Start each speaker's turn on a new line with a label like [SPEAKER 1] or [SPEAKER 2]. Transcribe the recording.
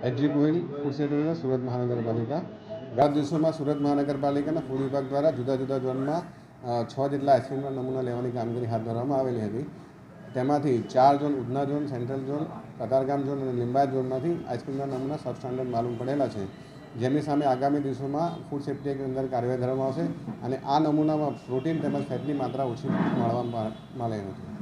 [SPEAKER 1] એડ્રી Gohil food sector Surat મહાનગરપાલિકા ગત દિવસોમાં સુરત મહાનગરપાલિકાના ફૂડ વિભાગ દ્વારા જુદા જુદા ઝોનમાં 6 જેટલા આઈસ્ક્રીમના નમૂના લેવાની કામગીરી હાથ ધરવામાં આવેલી હતી। તેમાંથી 4 zone Udhna zone, central zone, Katargam zone અને લિંબાયત ઝોનમાંથી આઈસ્ક્રીમના નમૂના સબ સ્ટાન્ડર્ડ માલુમ પડેલા છે, જેની સામે આગામી દિવસોમાં ફૂડ સેફ્ટી એક્ટ અંદર કાર્યવાહી કરવામાં આવશે અને આ નમૂનામાં પ્રોટીન તેમજ ફેટની માત્રા ઓછી મળવામાં આવી હતી।